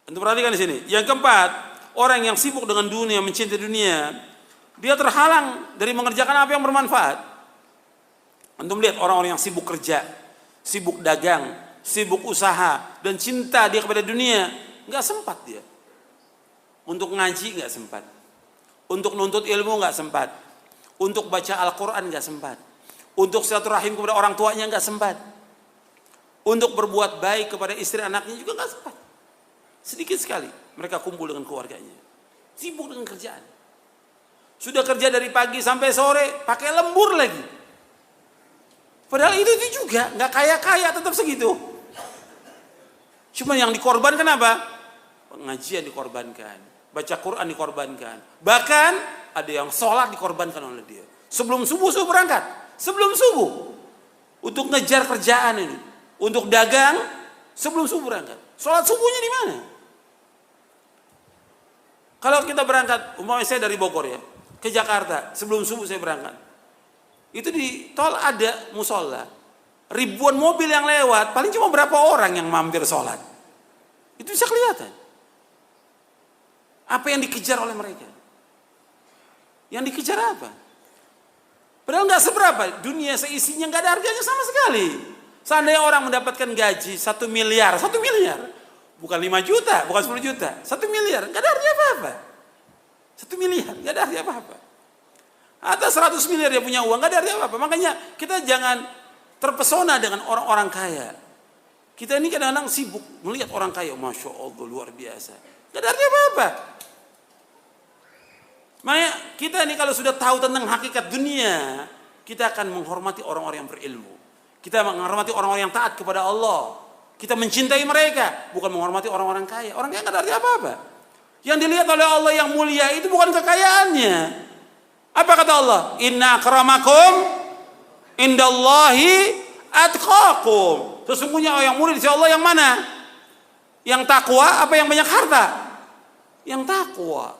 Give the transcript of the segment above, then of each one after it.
Antum perhatikan di sini. Yang keempat, orang yang sibuk dengan dunia, mencintai dunia, dia terhalang dari mengerjakan apa yang bermanfaat. Antum lihat orang-orang yang sibuk kerja, sibuk dagang, sibuk usaha, dan cinta dia kepada dunia, nggak sempat dia. Untuk ngaji nggak sempat, untuk nuntut ilmu nggak sempat, untuk baca Al-Quran nggak sempat, untuk silaturahim kepada orang tuanya nggak sempat, untuk berbuat baik kepada istri anaknya juga nggak sempat. Sedikit sekali mereka kumpul dengan keluarganya, sibuk dengan kerjaan. Sudah kerja dari pagi sampai sore, pakai lembur lagi. Padahal itu juga nggak kaya-kaya, tetap segitu. Cuma yang dikorbankan apa? Pengajian dikorbankan, baca Quran dikorbankan. Bahkan ada yang sholat dikorbankan oleh dia. Sebelum subuh berangkat, sebelum subuh untuk ngejar kerjaan ini, untuk dagang sebelum subuh berangkat. Sholat subuhnya di mana? Kalau kita berangkat, umpamanya saya dari Bogor ya, ke Jakarta, sebelum subuh saya berangkat. Itu di tol ada musola, ribuan mobil yang lewat, paling cuma berapa orang yang mampir sholat. Itu bisa kelihatan. Apa yang dikejar oleh mereka? Yang dikejar apa? Padahal nggak seberapa, dunia seisinya nggak ada harganya sama sekali. Seandainya orang mendapatkan gaji 1 miliar, 1 miliar, bukan 5 juta, bukan 10 juta, 1 miliar, nggak ada artinya apa-apa. 1 miliar, nggak ada artinya apa-apa. Atau 100 miliar dia punya uang, nggak ada artinya apa-apa. Makanya kita jangan terpesona dengan orang-orang kaya. Kita ini kadang-kadang sibuk melihat orang kaya, Masya Allah luar biasa. Nggak ada artinya apa-apa. Makanya kita ini kalau sudah tahu tentang hakikat dunia, kita akan menghormati orang-orang yang berilmu. Kita menghormati orang-orang yang taat kepada Allah. Kita mencintai mereka, bukan menghormati orang-orang kaya. Orang kaya nggak ada arti apa-apa. Yang dilihat oleh Allah yang mulia itu bukan kekayaannya. Apa kata Allah? Inna akramakum indallahi atqakum. Sesungguhnya yang mulia di sisi Allah yang mana? Yang takwa apa yang banyak harta? Yang takwa.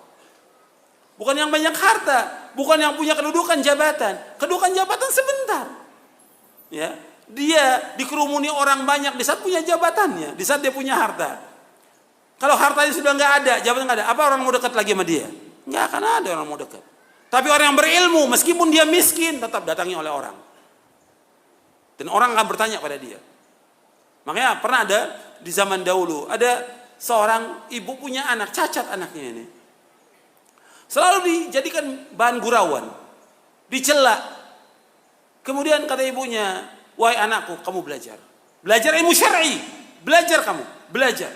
Bukan yang banyak harta, bukan yang punya kedudukan jabatan. Kedudukan jabatan sebentar. Ya, dia dikerumuni orang banyak di saat punya jabatannya, di saat dia punya harta. Kalau hartanya sudah nggak ada, jabatan nggak ada, apa orang mau dekat lagi sama dia? Nggak akan ada orang mau dekat. Tapi orang yang berilmu, meskipun dia miskin, tetap datangi oleh orang. Dan orang akan bertanya pada dia. Makanya pernah ada di zaman dahulu, ada seorang ibu punya anak, cacat anaknya ini. Selalu dijadikan bahan gurauan, dicela. Kemudian kata ibunya, wahai anakku, kamu belajar. Belajar ilmu syar'i, belajar kamu, belajar.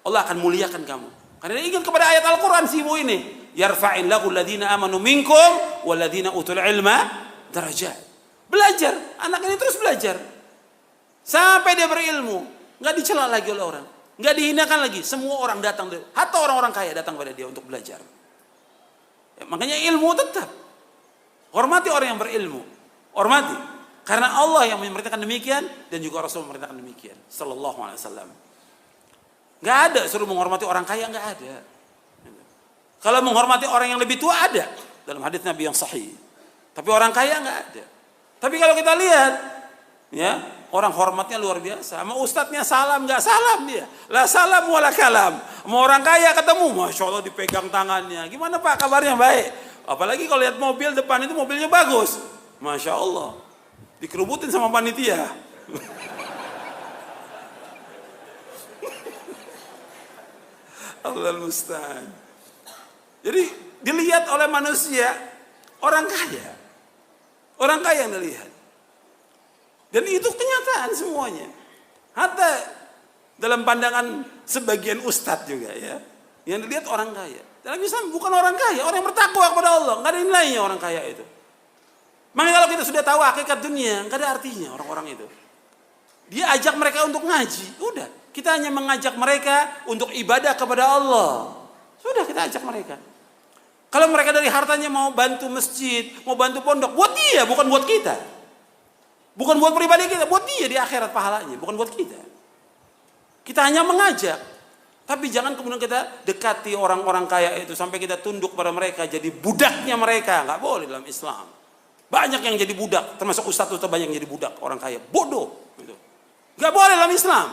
Allah akan muliakan kamu. Karena dia ingat kepada ayat Al-Quran si ibu ini. Yarfa'illahu alladhina amanu minkum walladhina utul ilma darajat. Belajar, anak ini terus belajar. Sampai dia berilmu, nggak dicela lagi oleh orang, nggak dihinakan lagi. Semua orang datang, hatta orang-orang kaya datang pada dia untuk belajar. Ya, makanya ilmu tetap. Hormati orang yang berilmu. Hormati. Karena Allah yang memerintahkan demikian dan juga Rasul memerintahkan demikian. Sallallahu alaihi wasallam. Nggak ada suruh menghormati orang kaya, nggak ada. Kalau menghormati orang yang lebih tua ada dalam hadis Nabi yang sahih. Tapi orang kaya nggak ada. Tapi kalau kita lihat, ya orang hormatnya luar biasa. Sama ustadznya salam nggak salam dia. La salam wala kalam. Sama orang kaya ketemu, masya Allah dipegang tangannya. Gimana Pak kabarnya? Baik. Apalagi kalau lihat mobil depan itu mobilnya bagus, masya Allah. Dikerubutin sama panitia. Allah musta'an. Jadi dilihat oleh manusia orang kaya. Orang kaya yang dilihat. Dan itu kenyataan semuanya. Hatta dalam pandangan sebagian ustadz juga ya. Yang dilihat orang kaya. Dalam Islam bukan orang kaya, orang yang bertakwa kepada Allah. Nggak ada nilainya orang kaya itu. Makanya kalau kita sudah tahu hakikat dunia, nggak ada artinya orang-orang itu. Dia ajak mereka untuk ngaji, udah. Kita hanya mengajak mereka untuk ibadah kepada Allah. Sudah kita ajak mereka. Kalau mereka dari hartanya mau bantu masjid, mau bantu pondok, buat dia, bukan buat kita. Bukan buat pribadi kita, buat dia di akhirat pahalanya, bukan buat kita. Kita hanya mengajak. Tapi jangan kemudian kita dekati orang-orang kaya itu sampai kita tunduk pada mereka, jadi budaknya mereka. Nggak boleh dalam Islam. Banyak yang jadi budak, termasuk ustadz banyak yang jadi budak orang kaya. Bodoh. Gitu. Nggak boleh dalam Islam.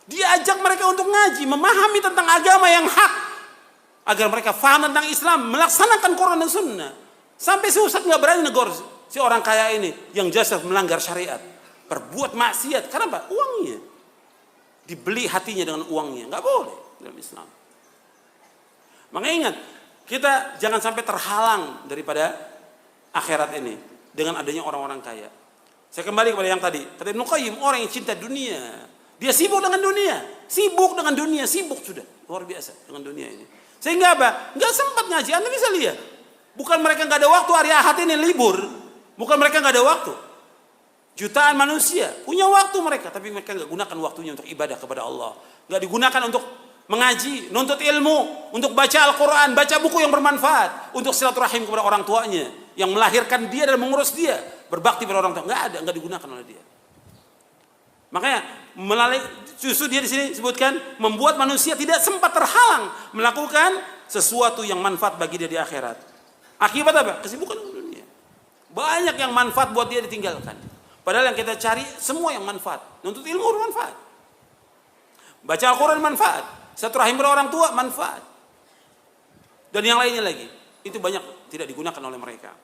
Diajak mereka untuk ngaji, memahami tentang agama yang hak, agar mereka faham tentang Islam, melaksanakan Quran dan Sunnah. Sampai si ustadz nggak berani negor si orang kaya ini yang jelas melanggar syariat, berbuat maksiat. Karena apa? Uangnya dibeli hatinya dengan uangnya, nggak boleh dalam Islam. Makanya ingat, kita jangan sampai terhalang daripada akhirat ini dengan adanya orang-orang kaya. Saya kembali kepada yang tadi, kata Ibnu Qayyim, orang yang cinta dunia, dia sibuk dengan dunia, sibuk sudah, luar biasa dengan dunia ini. Sehingga apa? Nggak sempat ngaji. Anda bisa lihat, bukan mereka nggak ada waktu hari Ahad ini libur, bukan mereka nggak ada waktu. Jutaan manusia punya waktu mereka, tapi mereka nggak gunakan waktunya untuk ibadah kepada Allah, nggak digunakan untuk mengaji, nuntut ilmu, untuk baca Al-Quran, baca buku yang bermanfaat, untuk silaturahim kepada orang tuanya yang melahirkan dia dan mengurus dia, berbakti pada orang tua. Nggak digunakan oleh dia. Makanya melalui justru dia di sini sebutkan membuat manusia tidak sempat terhalang melakukan sesuatu yang manfaat bagi dia di akhirat. Akibat apa? Kesibukan dunia. Banyak yang manfaat buat dia ditinggalkan. Padahal yang kita cari semua yang manfaat. Nuntut ilmu bermanfaat. Baca Al-Quran manfaat. Silaturahim kepada orang tua manfaat. Dan yang lainnya lagi. Itu banyak tidak digunakan oleh mereka.